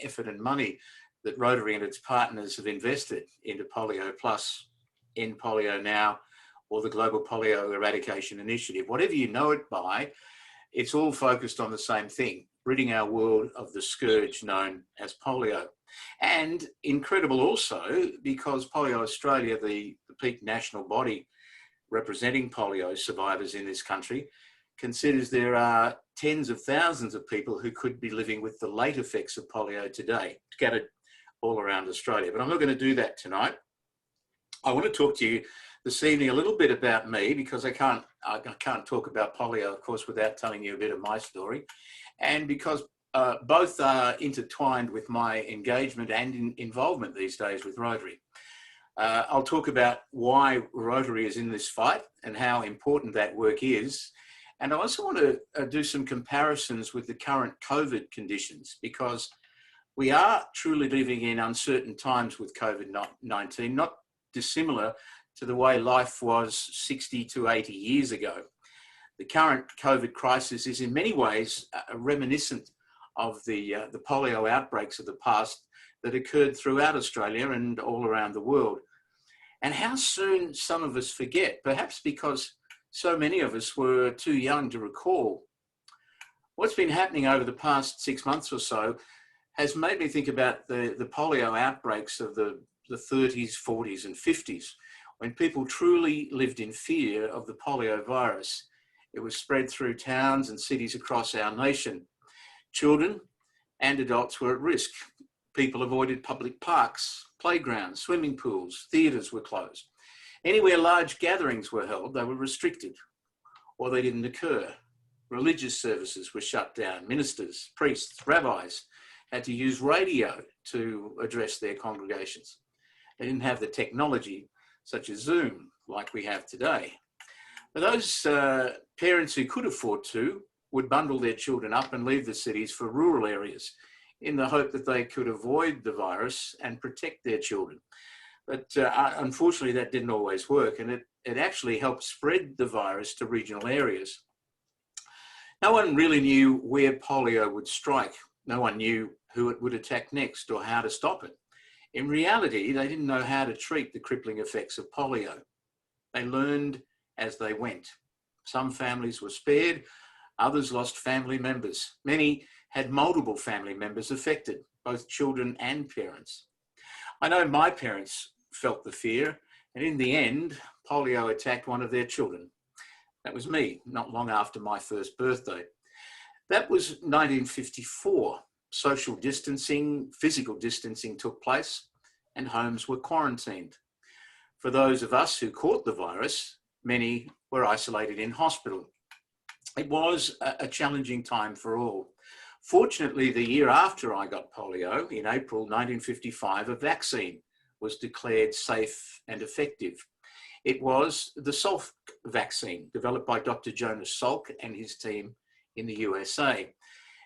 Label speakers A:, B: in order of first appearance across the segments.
A: effort and money that Rotary and its partners have invested into Polio Plus, End Polio Now, or the Global Polio Eradication Initiative. Whatever you know it by, it's all focused on the same thing: ridding our world of the scourge known as polio. And incredible also, because Polio Australia, the peak national body representing polio survivors in this country, considers there are tens of thousands of people who could be living with the late effects of polio today, scattered all around Australia. But I'm not going to do that tonight. I want to talk to you this evening a little bit about me, because I can't talk about polio, of course, without telling you a bit of my story. And because both are intertwined with my engagement and involvement these days with Rotary. I'll talk about why Rotary is in this fight and how important that work is. And I also want to do some comparisons with the current COVID conditions, because we are truly living in uncertain times with COVID-19, not dissimilar to the way life was 60 to 80 years ago. The current COVID crisis is in many ways reminiscent of the polio outbreaks of the past that occurred throughout Australia and all around the world. And how soon some of us forget, perhaps because so many of us were too young to recall. What's been happening over the past 6 months or so has made me think about the polio outbreaks of the 30s, 40s and 50s, when people truly lived in fear of the polio virus. It was spread through towns and cities across our nation. Children and adults were at risk. People avoided public parks, playgrounds, swimming pools, theatres were closed. Anywhere large gatherings were held, they were restricted, or they didn't occur. Religious services were shut down. Ministers, priests, rabbis had to use radio to address their congregations. They didn't have the technology such as Zoom like we have today. But those parents who could afford to would bundle their children up and leave the cities for rural areas in the hope that they could avoid the virus and protect their children. But unfortunately, that didn't always work, and it actually helped spread the virus to regional areas. No one really knew where polio would strike. No one knew who it would attack next or how to stop it. In reality, they didn't know how to treat the crippling effects of polio. They learned as they went. Some families were spared, others lost family members. Many had multiple family members affected, both children and parents. I know my parents felt the fear, and in the end, polio attacked one of their children. That was me, not long after my first birthday. That was 1954. Social distancing, physical distancing took place, and homes were quarantined. For those of us who caught the virus, many were isolated in hospital. It was a challenging time for all. Fortunately, the year after I got polio, in April 1955, a vaccine was declared safe and effective. It was the Salk vaccine, developed by Dr. Jonas Salk and his team in the USA.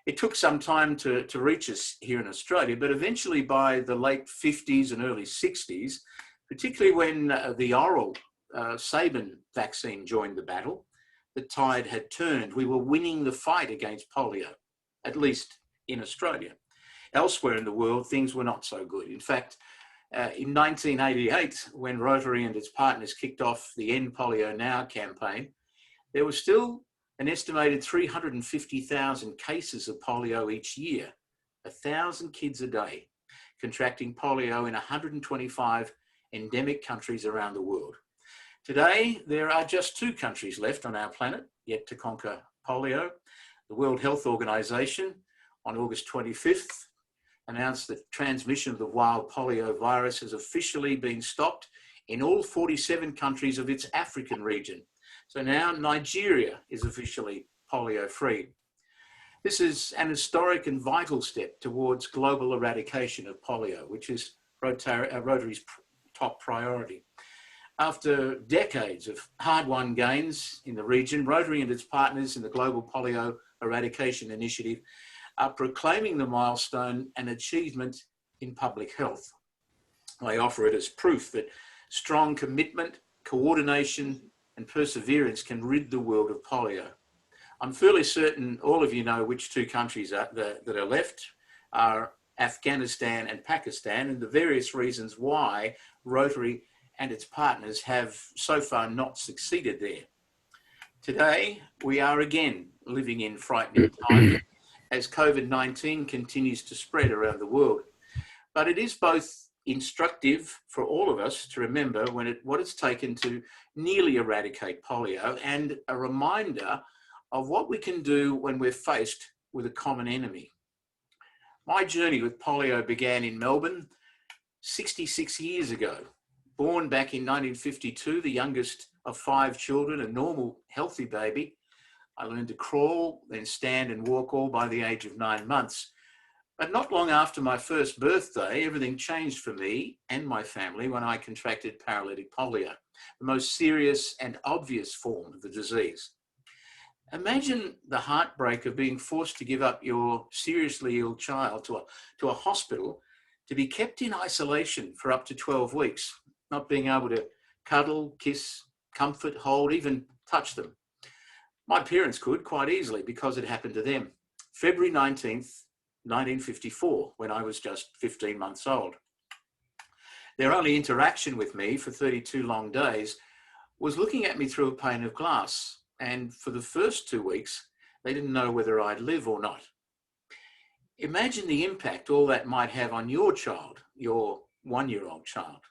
A: It took some time to reach us here in Australia, but eventually by the late 50s and early 60s, particularly when the oral Sabin vaccine joined the battle, the tide had turned. We were winning the fight against polio, at least in Australia. Elsewhere in the world, things were not so good. In fact, in 1988, when Rotary and its partners kicked off the End Polio Now campaign, there was still an estimated 350,000 cases of polio each year, 1,000 kids a day contracting polio in 125 endemic countries around the world. Today, there are just 2 countries left on our planet yet to conquer polio. The World Health Organization on August 25th announced that transmission of the wild polio virus has officially been stopped in all 47 countries of its African region. So now Nigeria is officially polio-free. This is an historic and vital step towards global eradication of polio, which is Rotary's top priority. After decades of hard-won gains in the region, Rotary and its partners in the Global Polio Eradication Initiative are proclaiming the milestone an achievement in public health. They offer it as proof that strong commitment, coordination, and perseverance can rid the world of polio. I'm fairly certain all of you know which 2 countries that are left are Afghanistan and Pakistan, and the various reasons why Rotary and its partners have so far not succeeded there. Today, we are again living in frightening times as COVID-19 continues to spread around the world. But it is both instructive for all of us to remember what it's taken to nearly eradicate polio, and a reminder of what we can do when we're faced with a common enemy. My journey with polio began in Melbourne 66 years ago. Born back in 1952, the youngest of 5 children, a normal, healthy baby, I learned to crawl, then stand and walk, all by the age of 9 months. But not long after my first birthday, everything changed for me and my family when I contracted paralytic polio, the most serious and obvious form of the disease. Imagine the heartbreak of being forced to give up your seriously ill child to a hospital to be kept in isolation for up to 12 weeks, not being able to cuddle, kiss, comfort, hold, even touch them. My parents could quite easily because it happened to them. February 19th, 1954, when I was just 15 months old. Their only interaction with me for 32 long days was looking at me through a pane of glass. And for the first 2 weeks, they didn't know whether I'd live or not. Imagine the impact all that might have on your child, your 1-year-old child.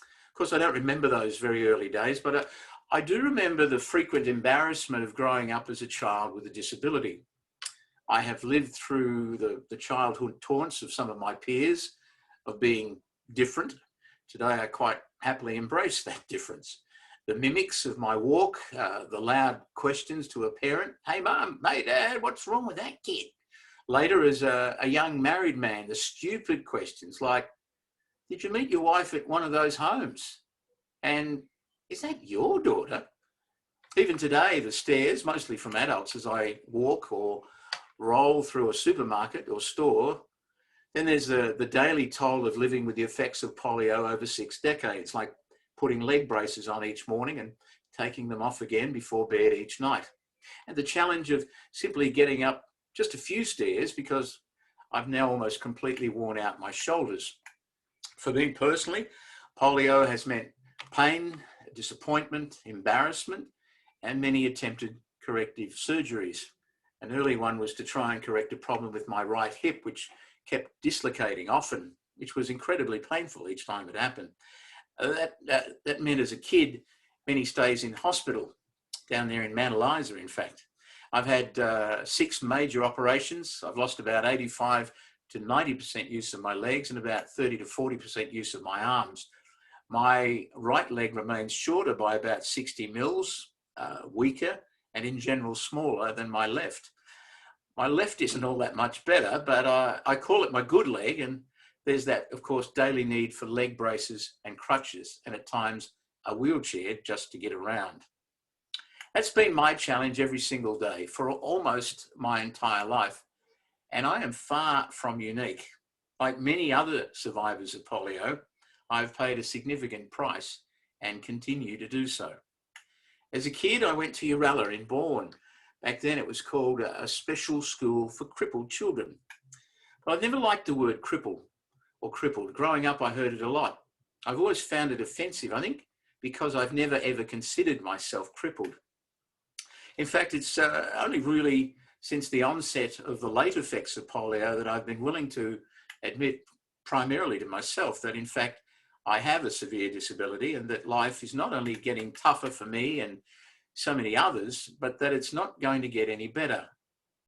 A: Of course, I don't remember those very early days, but I do remember the frequent embarrassment of growing up as a child with a disability. I have lived through the childhood taunts of some of my peers of being different. Today, I quite happily embrace that difference. The mimics of my walk, the loud questions to a parent, "Hey mum, hey dad, what's wrong with that kid?" Later, as a young married man, the stupid questions like, "Did you meet your wife at one of those homes? And is that your daughter?" Even today, the stares, mostly from adults, as I walk or roll through a supermarket or store. Then there's the daily toll of living with the effects of polio over 6 decades, like putting leg braces on each morning and taking them off again before bed each night. And the challenge of simply getting up just a few stairs because I've now almost completely worn out my shoulders. For me personally, polio has meant pain, disappointment, embarrassment, and many attempted corrective surgeries. An early one was to try and correct a problem with my right hip, which kept dislocating often, which was incredibly painful each time it happened. That meant as a kid, many stays in hospital, down there in Mount Eliza, in fact. I've had 6 major operations. I've lost about 85 to 90% use of my legs and about 30 to 40% use of my arms. My right leg remains shorter by about 60 mils, weaker, and in general smaller than my left. My left isn't all that much better, but I call it my good leg, and there's that, of course, daily need for leg braces and crutches, and at times a wheelchair just to get around. That's been my challenge every single day for almost my entire life, and I am far from unique. Like many other survivors of polio, I've paid a significant price and continue to do so. As a kid, I went to Uralla in Bourne. Back then it was called a special school for crippled children. But I've never liked the word cripple or crippled. Growing up, I heard it a lot. I've always found it offensive, I think, because I've never ever considered myself crippled. In fact, it's only really since the onset of the late effects of polio that I've been willing to admit primarily to myself that, in fact, I have a severe disability and that life is not only getting tougher for me and so many others, but that it's not going to get any better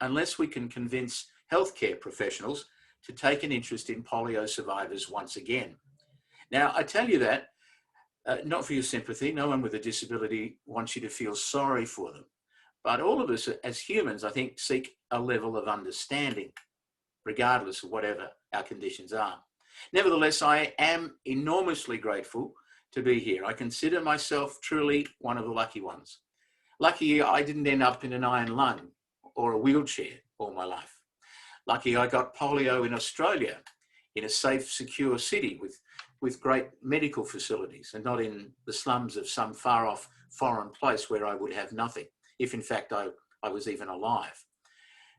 A: unless we can convince healthcare professionals to take an interest in polio survivors once again. Now, I tell you that, not for your sympathy. No one with a disability wants you to feel sorry for them. But all of us as humans, I think, seek a level of understanding, regardless of whatever our conditions are. Nevertheless, I am enormously grateful to be here. I consider myself truly one of the lucky ones. Lucky I didn't end up in an iron lung or a wheelchair all my life. Lucky I got polio in Australia, in a safe, secure city with great medical facilities and not in the slums of some far-off foreign place where I would have nothing, if in fact I was even alive.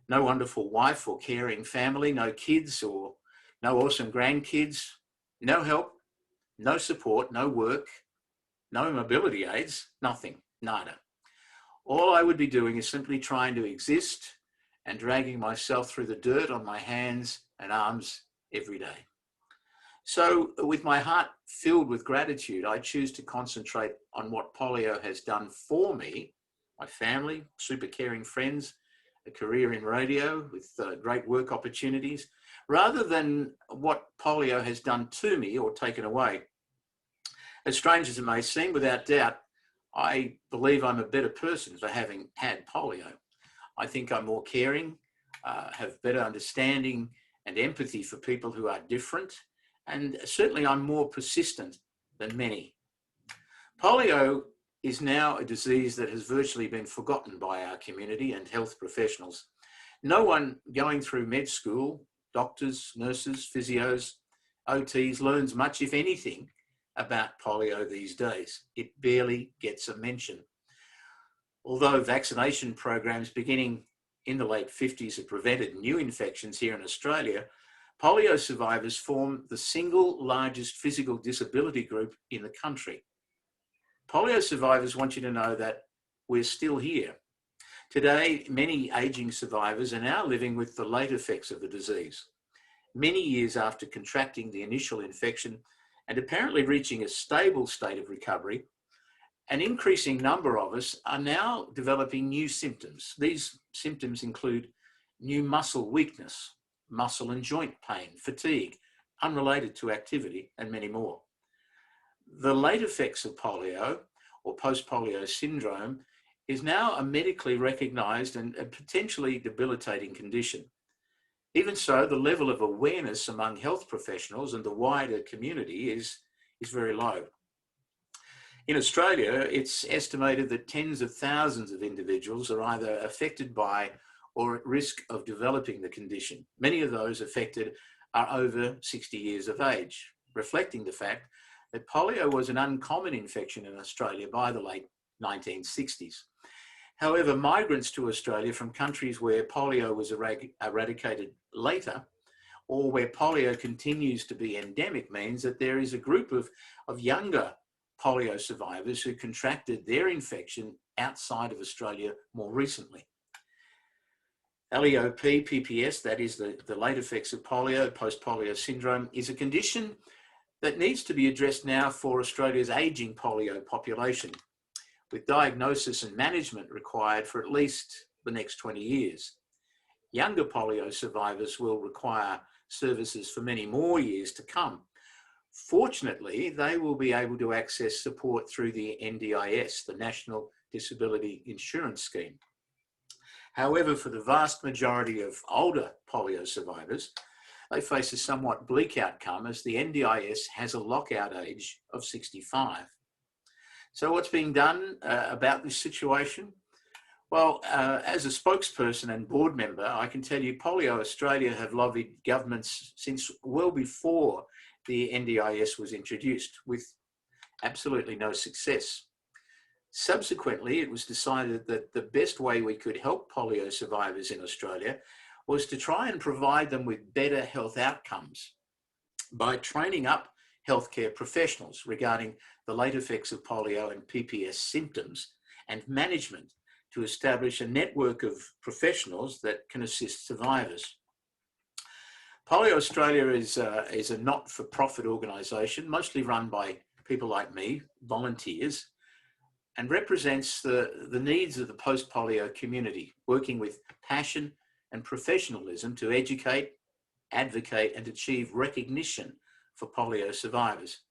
A: No wonderful wife or caring family, no kids or no awesome grandkids, no help, no support, no work, no mobility aids, nothing, nada. All I would be doing is simply trying to exist and dragging myself through the dirt on my hands and arms every day. So with my heart filled with gratitude, I choose to concentrate on what polio has done for me, my family, super caring friends, a career in radio with great work opportunities, rather than what polio has done to me or taken away. As strange as it may seem, without doubt, I believe I'm a better person for having had polio. I think I'm more caring, have better understanding and empathy for people who are different, and certainly I'm more persistent than many. Polio is now a disease that has virtually been forgotten by our community and health professionals. No one going through med school, doctors, nurses, physios, OTs, learns much, if anything, about polio these days. It barely gets a mention. Although vaccination programs beginning in the late 50s have prevented new infections here in Australia, polio survivors form the single largest physical disability group in the country. Polio survivors want you to know that we're still here. Today, many ageing survivors are now living with the late effects of the disease. Many years after contracting the initial infection and apparently reaching a stable state of recovery, an increasing number of us are now developing new symptoms. These symptoms include new muscle weakness, muscle and joint pain, fatigue, unrelated to activity, and many more. The late effects of polio, or post-polio syndrome, is now a medically recognised and a potentially debilitating condition. Even so, the level of awareness among health professionals and the wider community is very low. In Australia, it's estimated that tens of thousands of individuals are either affected by or at risk of developing the condition. Many of those affected are over 60 years of age, reflecting the fact that polio was an uncommon infection in Australia by the late 1960s. However, migrants to Australia from countries where polio was eradicated later, or where polio continues to be endemic, means that there is a group of younger polio survivors who contracted their infection outside of Australia more recently. LEOP, PPS, that is the late effects of polio, post-polio syndrome, is a condition that needs to be addressed now for Australia's ageing polio population, with diagnosis and management required for at least the next 20 years. Younger polio survivors will require services for many more years to come. Fortunately, they will be able to access support through the NDIS, the National Disability Insurance Scheme. However, for the vast majority of older polio survivors, they face a somewhat bleak outcome as the NDIS has a lockout age of 65. So what's being done about this situation? Well, as a spokesperson and board member, I can tell you Polio Australia have lobbied governments since well before the NDIS was introduced, with absolutely no success. Subsequently, it was decided that the best way we could help polio survivors in Australia was to try and provide them with better health outcomes by training up healthcare professionals regarding the late effects of polio and PPS symptoms and management to establish a network of professionals that can assist survivors. Polio Australia is a not-for-profit organisation, mostly run by people like me, volunteers, and represents the needs of the post-polio community, working with passion and professionalism to educate, advocate, and achieve recognition for polio survivors.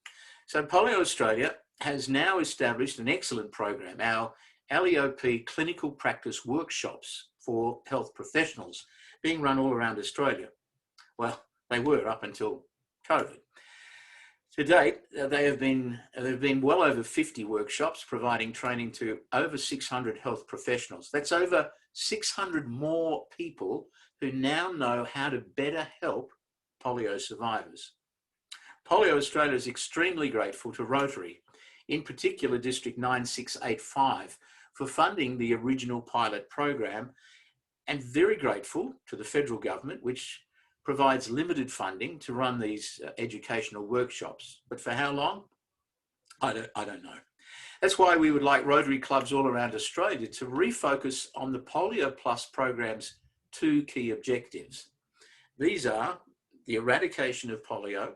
A: So Polio Australia has now established an excellent program, our LEOP clinical practice workshops for health professionals, being run all around Australia. Well, they were up until COVID. To date, there have been well over 50 workshops providing training to over 600 health professionals. That's over 600 more people who now know how to better help polio survivors. Polio Australia is extremely grateful to Rotary, in particular District 9685, for funding the original pilot program, and very grateful to the federal government, which provides limited funding to run these educational workshops. But for how long? I don't know. That's why we would like Rotary clubs all around Australia to refocus on the Polio Plus program's two key objectives. These are the eradication of polio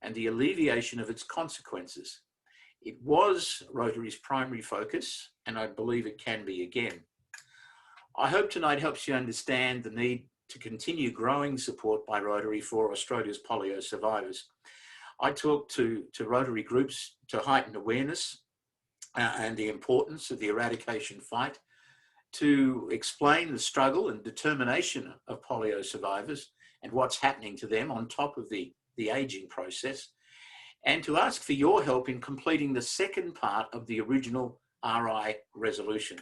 A: and the alleviation of its consequences. It was Rotary's primary focus, and I believe it can be again. I hope tonight helps you understand the need to continue growing support by Rotary for Australia's polio survivors. I talk to Rotary groups to heighten awareness and the importance of the eradication fight, to explain the struggle and determination of polio survivors and what's happening to them on top of the ageing process, and to ask for your help in completing the second part of the original RI resolution.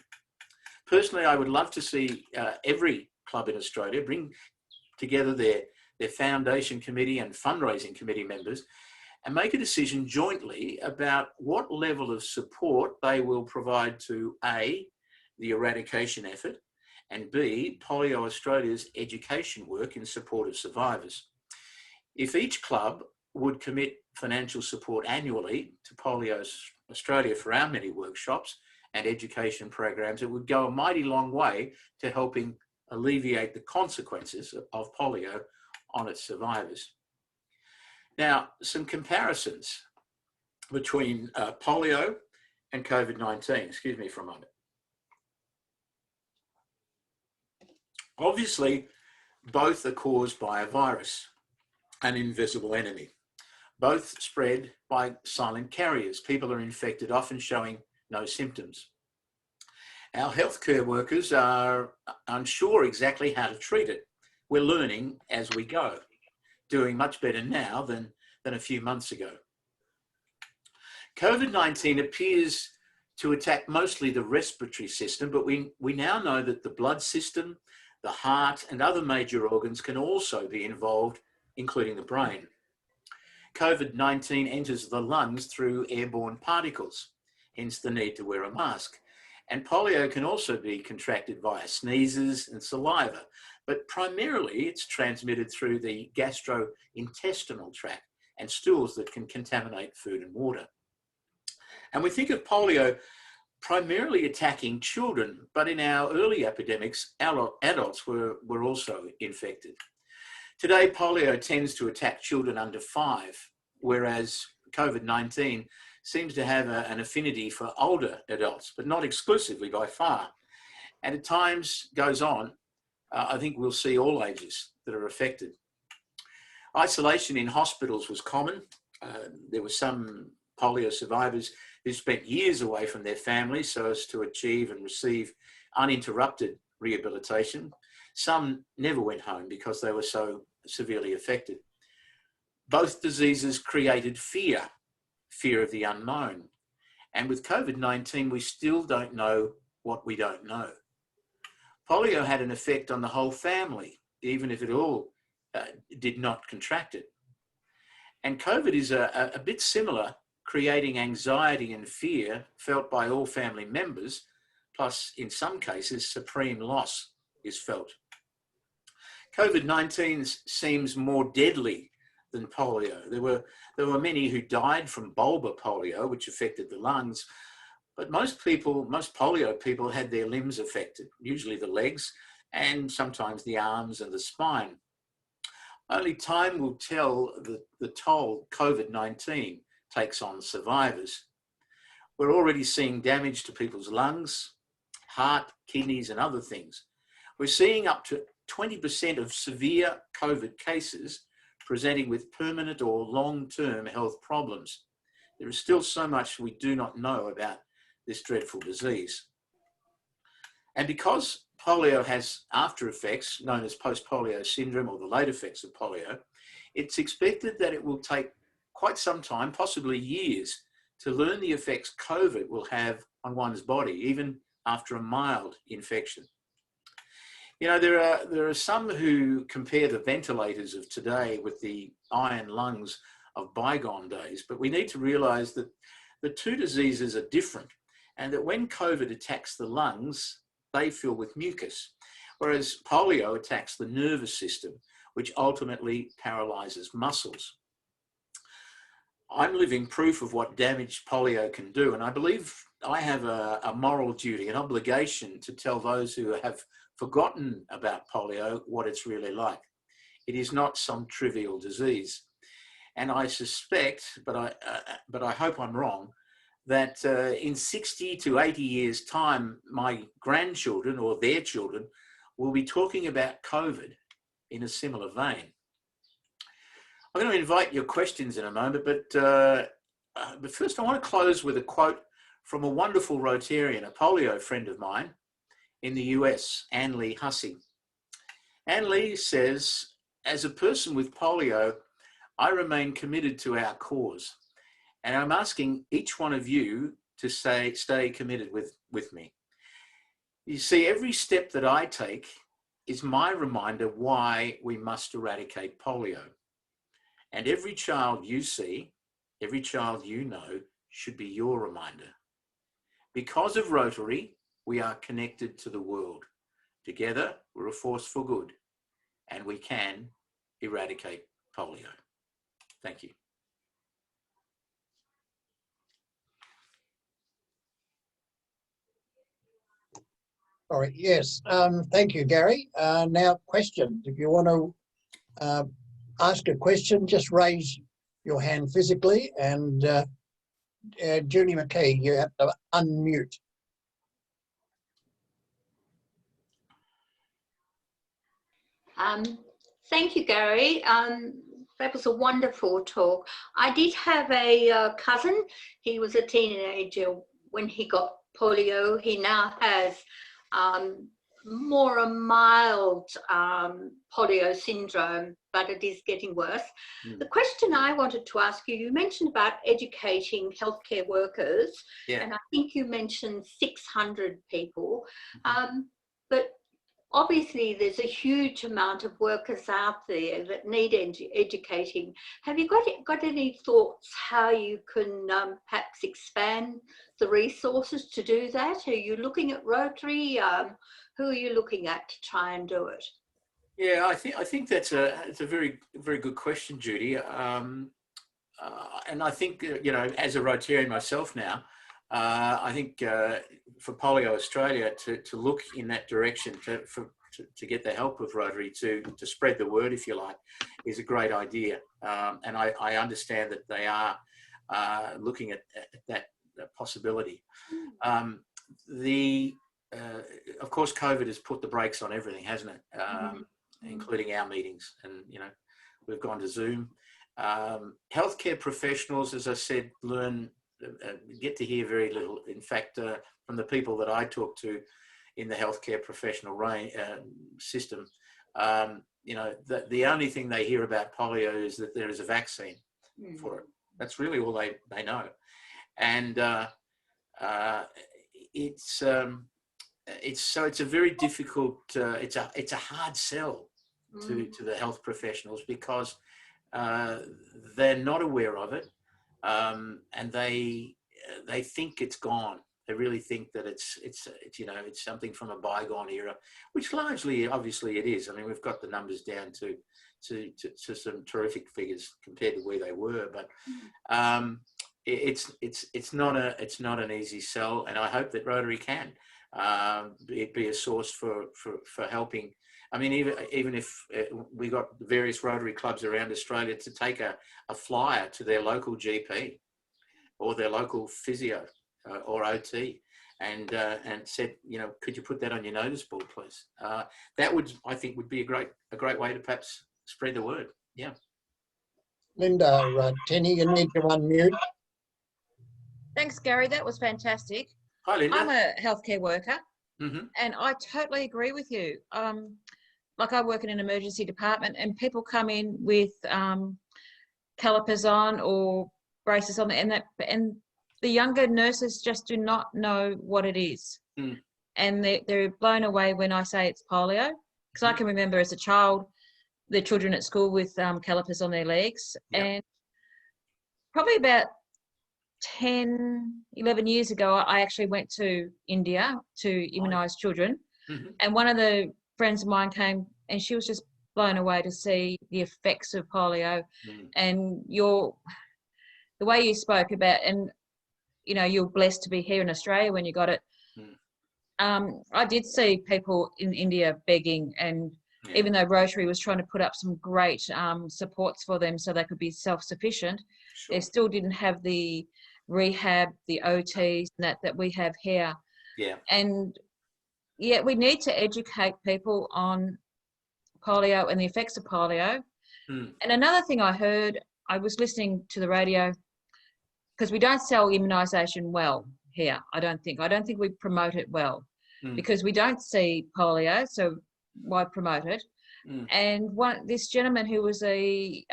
A: Personally, I would love to see every club in Australia bring together their foundation committee and fundraising committee members and make a decision jointly about what level of support they will provide to A, the eradication effort, and B, Polio Australia's education work in support of survivors. If each club would commit financial support annually to Polio Australia for our many workshops and education programs, it would go a mighty long way to helping alleviate the consequences of polio on its survivors. Now, some comparisons between polio and COVID-19. Excuse me for a moment. Obviously, both are caused by a virus, an invisible enemy. Both spread by silent carriers. People are infected, often showing no symptoms. Our healthcare workers are unsure exactly how to treat it. We're learning as we go, doing much better now than a few months ago. COVID-19 appears to attack mostly the respiratory system, but we now know that the blood system, the heart, and other major organs can also be involved, including the brain. COVID-19 enters the lungs through airborne particles, hence the need to wear a mask. And polio can also be contracted via sneezes and saliva, but primarily it's transmitted through the gastrointestinal tract and stools that can contaminate food and water. And we think of polio primarily attacking children, but in our early epidemics, adults were also infected. Today, polio tends to attack children under 5, whereas COVID-19 seems to have an affinity for older adults, but not exclusively by far. And at times goes on, I think we'll see all ages that are affected. Isolation in hospitals was common. There were some polio survivors who spent years away from their families so as to achieve and receive uninterrupted rehabilitation. Some never went home because they were so severely affected. Both diseases created fear of the unknown. And with COVID-19, we still don't know what we don't know. Polio had an effect on the whole family, even if it all did not contract it. And COVID is a bit similar, creating anxiety and fear felt by all family members, plus in some cases, supreme loss is felt. COVID-19 seems more deadly than polio. There were many who died from bulbar polio, which affected the lungs, but most polio people had their limbs affected, usually the legs and sometimes the arms and the spine. Only time will tell the toll COVID-19 takes on survivors. We're already seeing damage to people's lungs, heart, kidneys, and other things. We're seeing up to 20% of severe COVID cases presenting with permanent or long-term health problems. There is still so much we do not know about this dreadful disease. And because polio has after effects known as post-polio syndrome or the late effects of polio, it's expected that it will take quite some time, possibly years, to learn the effects COVID will have on one's body, even after a mild infection. You know, there are some who compare the ventilators of today with the iron lungs of bygone days, but we need to realise that the two diseases are different, and that when COVID attacks the lungs, they fill with mucus, whereas polio attacks the nervous system, which ultimately paralyzes muscles. I'm living proof of what damage polio can do, and I believe I have a moral duty, an obligation to tell those who have forgotten about polio what it's really like. It is not some trivial disease. And I suspect, but I hope I'm wrong, that in 60 to 80 years' time, my grandchildren or their children will be talking about COVID in a similar vein. I'm going to invite your questions in a moment, but first I want to close with a quote from a wonderful Rotarian, a polio friend of mine in the US, Anne Lee Hussey. Anne Lee says, "As a person with polio, I remain committed to our cause. And I'm asking each one of you to stay committed with me. You see, every step that I take is my reminder why we must eradicate polio. And every child you see, every child you know, should be your reminder. Because of Rotary, we are connected to the world. Together, we're a force for good, and we can eradicate polio." Thank you.
B: All right, yes, thank you, Gary. Now, questions. If you want to ask a question, just raise your hand physically, and Judy McKee, you have to unmute.
C: Thank you, Gary. That was a wonderful talk. I did have a cousin. He was a teenager when he got polio. He now has more a mild polio syndrome, but it is getting worse. The question I wanted to ask you, you mentioned about educating healthcare workers, and I think you mentioned 600 people, but obviously there's a huge amount of workers out there that need educating. Have you got any thoughts how you can perhaps expand the resources to do that? Are you looking at Rotary? Who are you looking at to try and do it?
A: Yeah, I think it's a very good question, Judy. And I think as a Rotarian myself now, I think for Polio Australia to look in that direction to get the help of Rotary to spread the word, if you like, is a great idea. And I understand that they are looking at that possibility. Of course, COVID has put the brakes on everything, hasn't it? Including our meetings, and we've gone to Zoom. Healthcare professionals, as I said, get to hear very little. In fact, from the people that I talk to in the healthcare professional system, the only thing they hear about polio is that there is a vaccine for it. That's really all they know, and it's a very difficult. It's a hard sell to the health professionals because they're not aware of it. And they think it's gone. They really think that it's something from a bygone era, which largely, obviously, it is. I mean, we've got the numbers down to some terrific figures compared to where they were, but it's not an easy sell, and I hope that Rotary can be a source for helping. I mean, even if we got various Rotary clubs around Australia to take a flyer to their local GP or their local physio or OT and said, could you put that on your notice board, please? That I think would be a great way to perhaps spread the word. Yeah.
B: Linda Tenny, you need to unmute.
D: Thanks, Gary. That was fantastic.
A: Hi, Linda.
D: I'm a healthcare worker, and I totally agree with you. Like I work in an emergency department, and people come in with calipers on or braces on, and the younger nurses just do not know what it is, and they're blown away when I say it's polio, because I can remember as a child, the children at school with calipers on their legs, and probably about 10, 11 years ago, I actually went to India to immunise children, and one of the friends of mine came, and she was just blown away to see the effects of polio, and the way you spoke about, and you know, you're blessed to be here in Australia when you got it. I did see people in India begging, and even though Rotary was trying to put up some great supports for them so they could be self-sufficient, they still didn't have the rehab, the OTs that we have here. And yeah, we need to educate people on polio and the effects of polio. And another thing I heard, I was listening to the radio, because we don't sell immunisation well here, I don't think we promote it well, because we don't see polio, so why promote it? And this gentleman who was a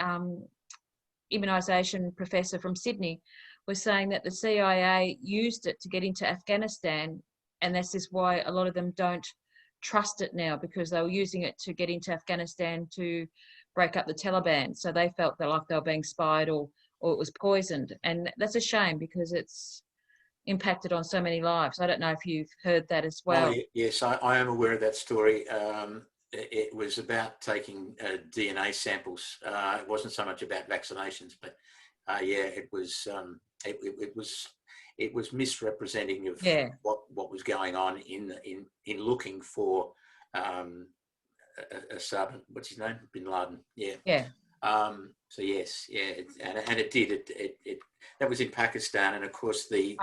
D: immunisation professor from Sydney was saying that the CIA used it to get into Afghanistan, and this is why a lot of them don't trust it now, because they were using it to get into Afghanistan to break up the Taliban. So they felt that like they were being spied, or it was poisoned. And that's a shame, because it's impacted on so many lives. I don't know if you've heard that as well.
A: Oh, yes, I am aware of that story. It was about taking DNA samples. It wasn't so much about vaccinations, but yeah, it was misrepresenting of what was going on in looking for Osama, what's his name, Bin Laden. So yes, and it did. It that was in Pakistan, and of course the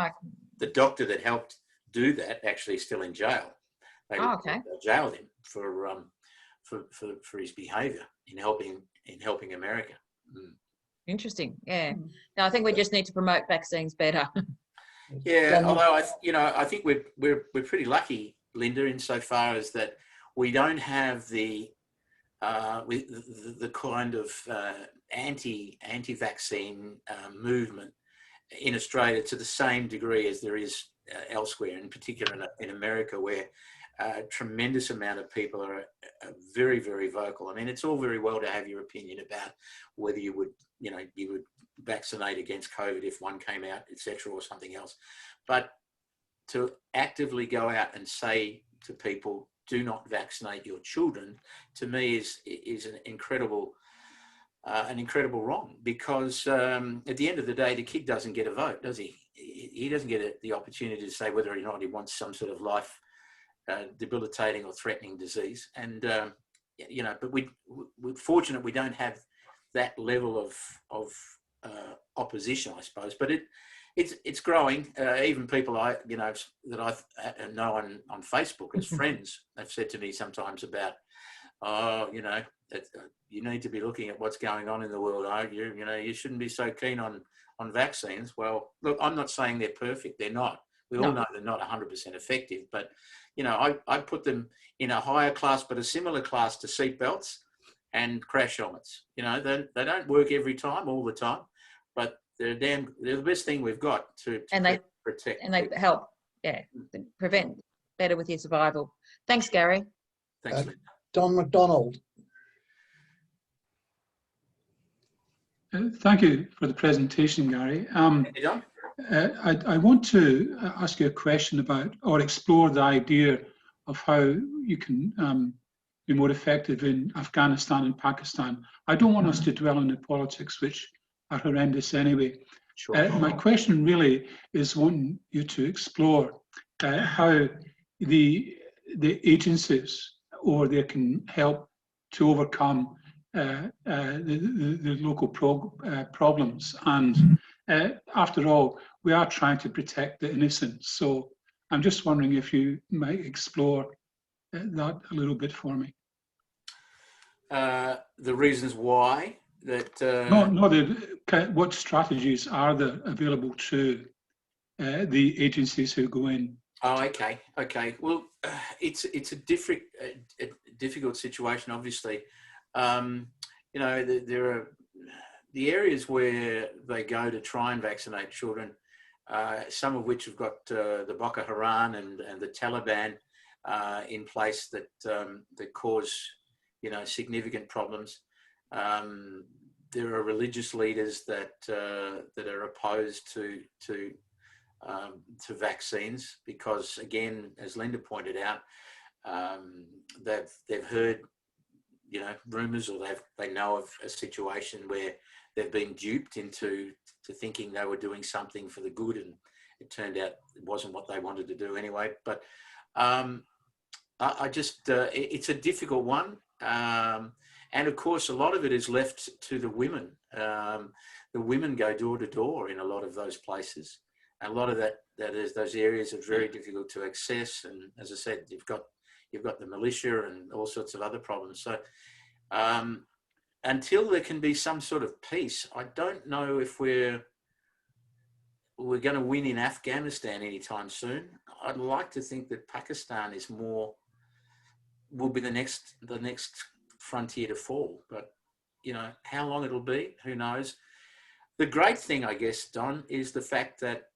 A: doctor that helped do that actually is still in jail. They jailed him for his behaviour in helping America.
D: Interesting. No, I think we just need to promote vaccines better.
A: Although I think we're pretty lucky, Linda, insofar as that we don't have the kind of anti-vaccine movement in Australia to the same degree as there is elsewhere, in particular in America, where a tremendous amount of people are very, very vocal. I mean, it's all very well to have your opinion about whether you would vaccinate against COVID if one came out, etc., or something else, but to actively go out and say to people, do not vaccinate your children, to me is an incredible wrong, because at the end of the day, the kid doesn't get a vote, does he? He doesn't get the opportunity to say whether or not he wants some sort of life debilitating or threatening disease. And but we're fortunate we don't have that level of opposition, I suppose. But it's growing. Even people that I know on Facebook as friends, they've said to me sometimes about, that you need to be looking at what's going on in the world. You shouldn't be so keen on vaccines. Well, look, I'm not saying they're perfect. They're not. We all know they're not 100% effective. But I put them in a higher class, but a similar class to seatbelts and crash helmets. They don't work every time, all the time, but they're the best thing we've got to protect.
D: And they help, prevent better with your survival. Thanks, Gary.
A: Thanks, Linda.
B: Don McDonald.
E: Thank you for the presentation, Gary. I want to ask you a question about, or explore the idea of how you can be more effective in Afghanistan and Pakistan. I don't want us to dwell on the politics, which are horrendous anyway.
A: Sure.
E: My question really is wanting you to explore how the agencies they can help to overcome the local problems. And after all, we are trying to protect the innocent. So I'm just wondering if you might explore that a little bit for me.
A: The reasons why that...
E: what strategies are there available to the agencies who go in?
A: Oh, okay. Well, it's a difficult situation, obviously. There are the areas where they go to try and vaccinate children, some of which have got the Boko Haram and the Taliban in place that cause significant problems. There are religious leaders that are opposed to vaccines because, again, as Linda pointed out, they've heard you know, rumours, or they know of a situation where they've been duped into thinking they were doing something for the good, and it turned out it wasn't what they wanted to do anyway. But I just, it's a difficult one. And of course, a lot of it is left to the women. The women go door to door in a lot of those places. And a lot of that is, those areas are very difficult to access. And as I said, you've got the militia and all sorts of other problems. So until there can be some sort of peace, I don't know if we're going to win in Afghanistan anytime soon. I'd like to think that Pakistan will be the next frontier to fall. But, you know, how long it'll be, who knows? The great thing, I guess, Don, is the fact that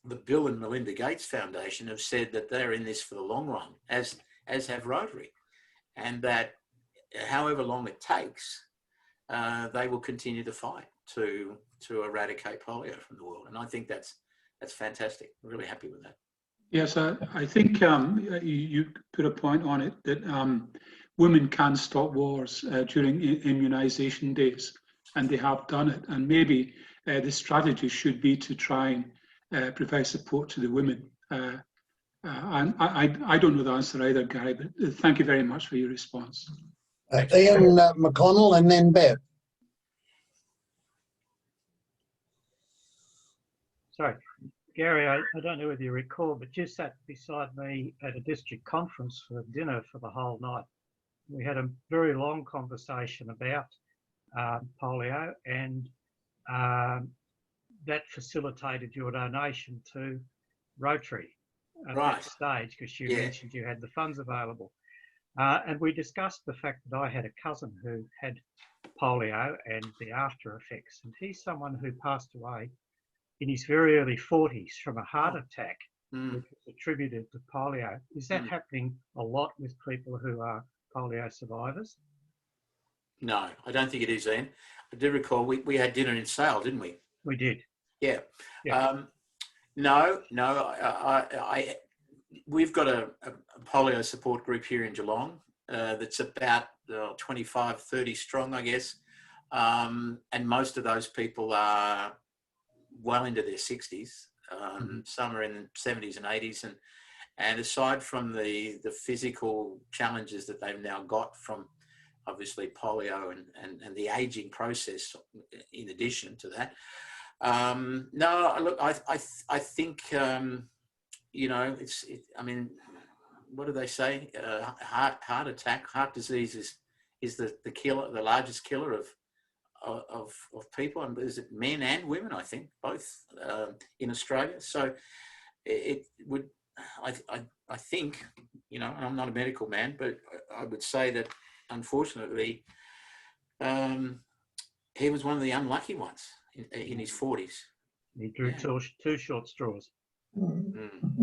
A: the Bill and Melinda Gates Foundation have said that they're in this for the long run, as have Rotary, and that however long it takes, they will continue to fight to eradicate polio from the world. And I think that's fantastic. I'm really happy with that.
E: Yes, I think you put a point on it that women can stop wars during immunisation days, and they have done it. And maybe the strategy should be to try and provide support to the women. And I don't know the answer either, Gary, but thank you very much for your response.
B: Ian McConnell and then Bev.
F: Sorry, Gary, I don't know whether you recall, but you sat beside me at a district conference for dinner for the whole night. We had a very long conversation about polio, and that facilitated your donation to Rotary at that stage, because you mentioned you had the funds available. And we discussed the fact that I had a cousin who had polio and the after effects, and he's someone who passed away in his very early 40s from a heart attack, which was attributed to polio. Is that happening a lot with people who are polio survivors?
A: No, I don't think it is, Ian. I do recall we had dinner in Sale, didn't we?
F: We did.
A: Yeah.
F: Yeah.
A: No, we've got a polio support group here in Geelong that's about 25, 30 strong, I guess. And most of those people are well into their 60s. Some are in the 70s and 80s. And aside from the physical challenges that they've now got from obviously polio and the aging process in addition to that, no, look, I think, you know, I mean, what do they say? Heart attack, heart disease is the killer, the largest killer of people, and is it men and women? I think both in Australia. So it would, I think, you know, I'm not a medical man, but I would say that unfortunately, he was one of the unlucky ones in his 40s.
F: He drew two short straws.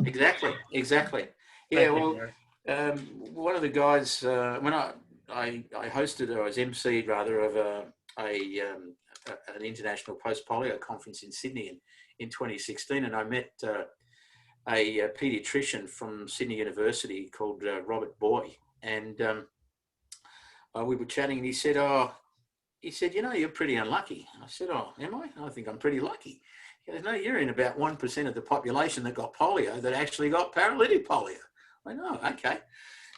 A: Exactly. Yeah, well, one of the guys, when I hosted, or I was emceed rather, of an international post-polio conference in Sydney in 2016, and I met a paediatrician from Sydney University called Robert Boy, and we were chatting, and he said, you know, you're pretty unlucky. I said, oh, am I? I think I'm pretty lucky. He goes, no, you're in about 1% of the population that got polio that actually got paralytic polio. I know, okay.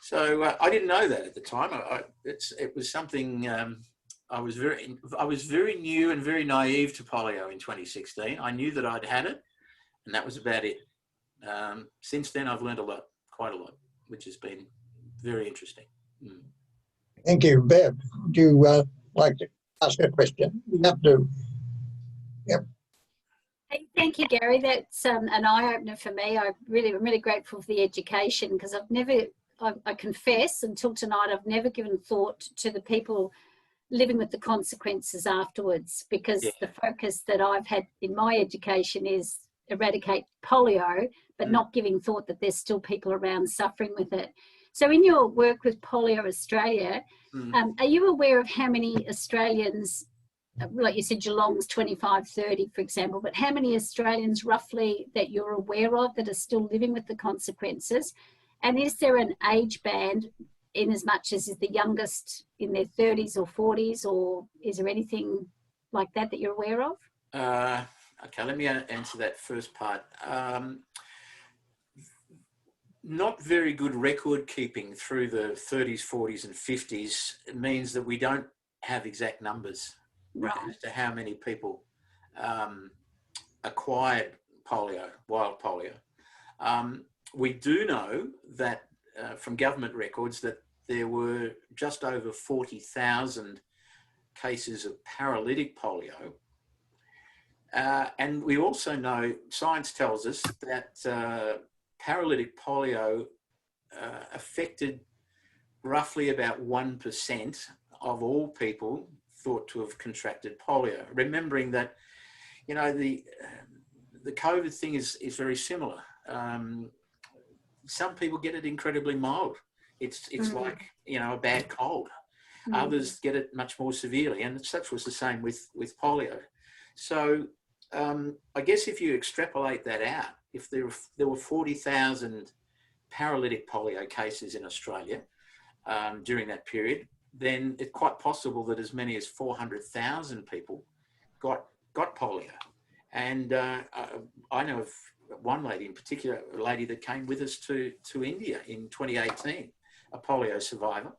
A: So I didn't know that at the time. It was something. I was very new and very naive to polio in 2016. I knew that I'd had it, and that was about it. Since then, I've learned quite a lot, which has been very interesting.
B: Thank you. Bev, would you like to ask a question? You have to. Yep.
G: Hey, thank you, Gary. That's an eye-opener for me. I'm really grateful for the education, because I confess, until tonight, I've never given thought to the people living with the consequences afterwards, because the focus that I've had in my education is eradicate polio, but not giving thought that there's still people around suffering with it. So in your work with Polio Australia, are you aware of how many Australians, like you said, Geelong's 25, 30, for example, but how many Australians roughly that you're aware of that are still living with the consequences? And is there an age band in as much as is the youngest in their 30s or 40s, or is there anything like that that you're aware of?
A: Okay, let me answer that first part. Not very good record keeping through the 30s, 40s and 50s means that we don't have exact numbers as to how many people acquired polio, wild polio. We do know that from government records that there were just over 40,000 cases of paralytic polio. And we also know, science tells us that paralytic polio affected roughly about 1% of all people thought to have contracted polio. Remembering that, you know, the COVID thing is very similar. Some people get it incredibly mild. It's like, you know, a bad cold. Others get it much more severely, and such was the same with polio. So I guess if you extrapolate that out, if there were 40,000 paralytic polio cases in Australia during that period, then it's quite possible that as many as 400,000 people got polio. And I know of one lady in particular, a lady that came with us to India in 2018, a polio survivor.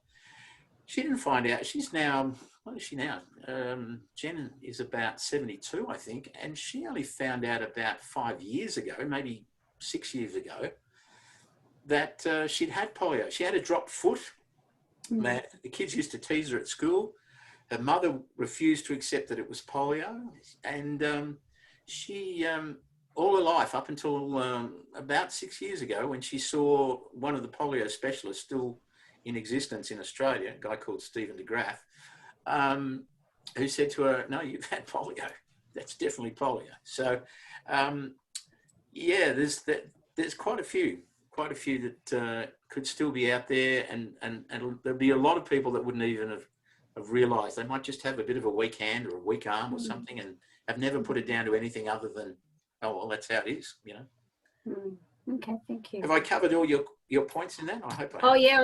A: She didn't find out. She's now, what is she now? Jen is about 72, I think. And she only found out about 5 years ago, maybe 6 years ago, that she'd had polio. She had a dropped foot. The kids used to tease her at school. Her mother refused to accept that it was polio. And she, all her life, up until about 6 years ago, when she saw one of the polio specialists still in existence in Australia, a guy called Stephen de Graaf, who said to her, "No, you've had polio. That's definitely polio." So, yeah, there's quite a few that could still be out there, and there'll be a lot of people that wouldn't even have realised. They might just have a bit of a weak hand or a weak arm or something, and have never put it down to anything other than, oh well, that's how it is, you know.
G: Okay, thank you.
A: Have I covered all your points in that? I hope I have.
G: Oh yeah,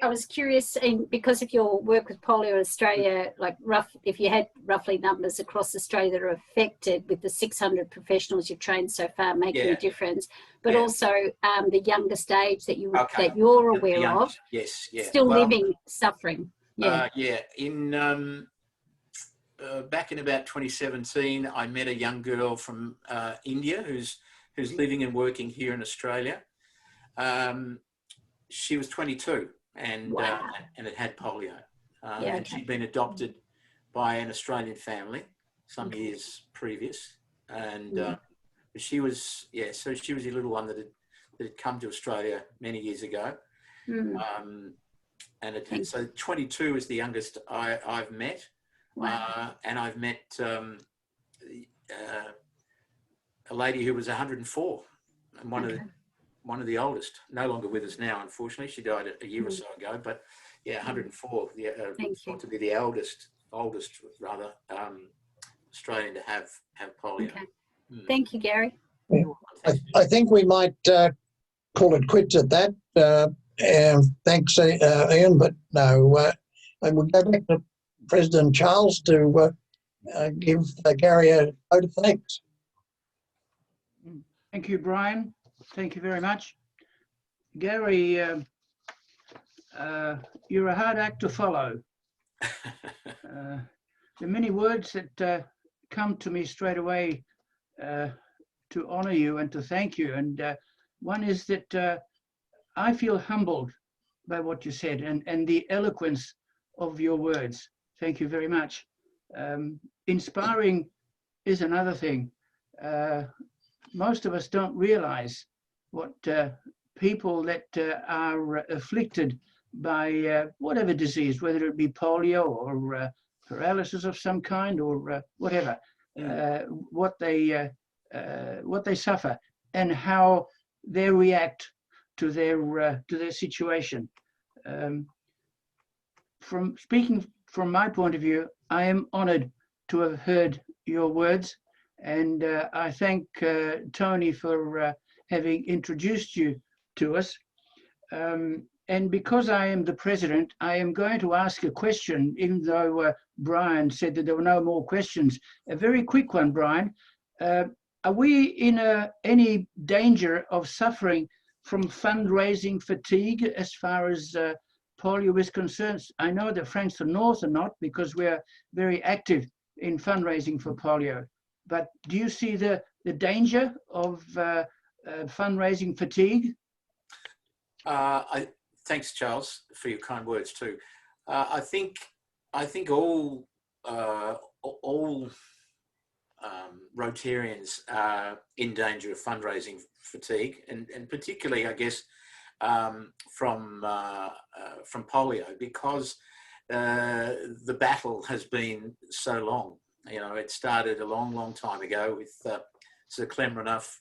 G: I was curious, because of your work with Polio Australia, like if you had roughly numbers across Australia that are affected with the 600 professionals you've trained so far, making a difference, but also the youngest age that you're aware of.
A: Yes, yeah.
G: Still living, suffering. Yeah.
A: In back in about 2017, I met a young girl from India who's living and working here in Australia. She was 22 and it had polio. And she'd been adopted by an Australian family some years previous. And she was, so she was a little one that had come to Australia many years ago. And so 22 is the youngest I've met. And I've met a lady who was 104, and one of the oldest, no longer with us now, unfortunately. She died a year or so ago, but 104, thought to be the oldest rather, Australian to have polio.
G: Okay. Thank you, Gary.
B: I think we might call it quits at that. Thanks, Ian, but no, and we'll go back to President Charles to give Gary a vote of thanks.
H: Thank you, Brian. Thank you very much. Gary, you're a hard act to follow. There are many words that come to me straight away to honour you and to thank you. And one is that I feel humbled by what you said and the eloquence of your words. Thank you very much. Inspiring is another thing. Most of us don't realize what people that are afflicted by whatever disease, whether it be polio or paralysis of some kind or whatever, what they suffer and how they react to their situation. From speaking from my point of view, I am honoured to have heard your words. And I thank Tony for having introduced you to us. And And because I am the president, I am going to ask a question, even though Brian said that there were no more questions. A very quick one, Brian. Are we in any danger of suffering from fundraising fatigue as far as polio is concerned? I know that Frankston North are not, because we're very active in fundraising for polio. But do you see the danger of fundraising fatigue?
A: Thanks, Charles, for your kind words too. I think all Rotarians are in danger of fundraising fatigue, and particularly, I guess, from polio, because the battle has been so long. You know, it started a long time ago with Sir Clem Renouf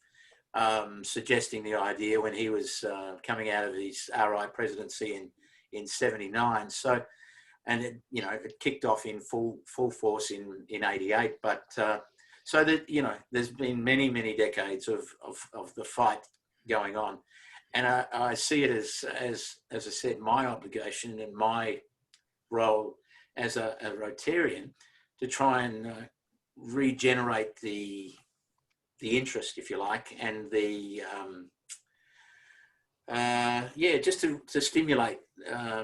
A: suggesting the idea when he was coming out of his RI presidency in '79. So, and it, you know, it kicked off in full force in '88. But so that, you know, there's been many decades of the fight going on, and I see it as I said, my obligation and my role as a Rotarian to try and regenerate the interest, if you like, and the just to stimulate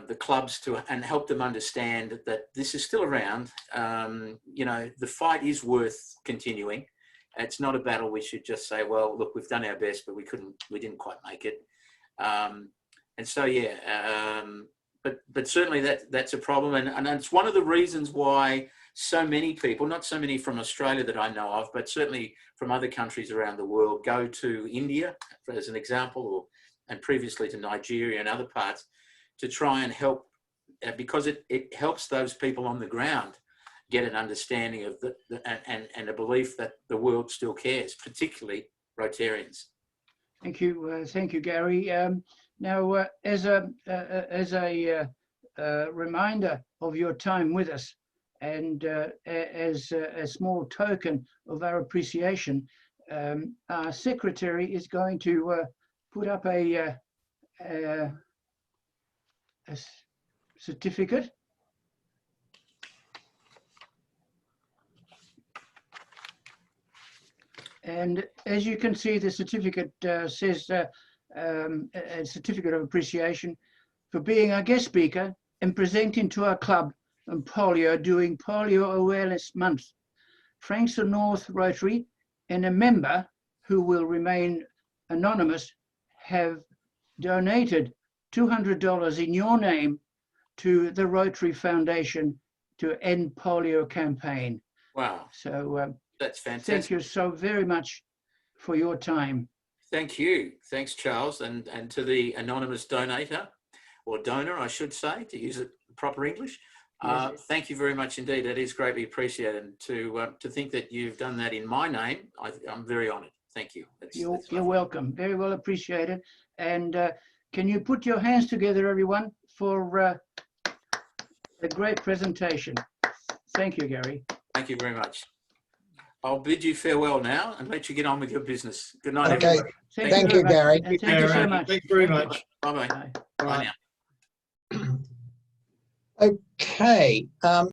A: the clubs and help them understand that this is still around. You know, the fight is worth continuing. It's not a battle we should just say, well, look, we've done our best, but we didn't quite make it. And so, yeah, but certainly that's a problem, and it's one of the reasons why so many people, not so many from Australia that I know of, but certainly from other countries around the world, go to India, as an example, and previously to Nigeria and other parts, to try and help, because it helps those people on the ground get an understanding of and a belief that the world still cares, particularly Rotarians.
H: Thank you, Gary. Now, as a reminder of your time with us, and as a small token of our appreciation, our secretary is going to put up a certificate. And as you can see, the certificate says a certificate of appreciation for being our guest speaker and presenting to our club on polio during Polio Awareness Month. Frankston North Rotary and a member who will remain anonymous have donated $200 in your name to the Rotary Foundation to End Polio campaign.
A: Wow.
H: So
A: that's fantastic.
H: Thank you so very much for your time.
A: Thank you. Thanks, Charles, and to the anonymous donator, or donor, I should say, to use it proper English.
H: Yes.
A: Thank you very much indeed. That is greatly appreciated. And to think that you've done that in my name, I'm very honoured. Thank you.
H: You're welcome. Very well appreciated. And can you put your hands together, everyone, for a great presentation? Thank you, Gary.
A: Thank you very much. I'll bid you farewell now and let you get on with your business. Good night,
B: Okay.
A: everybody.
B: Thank you, Gary.
H: And thank you so much.
I: Thanks very much.
A: Bye-bye.
H: Bye.
A: Bye now.
B: Okay.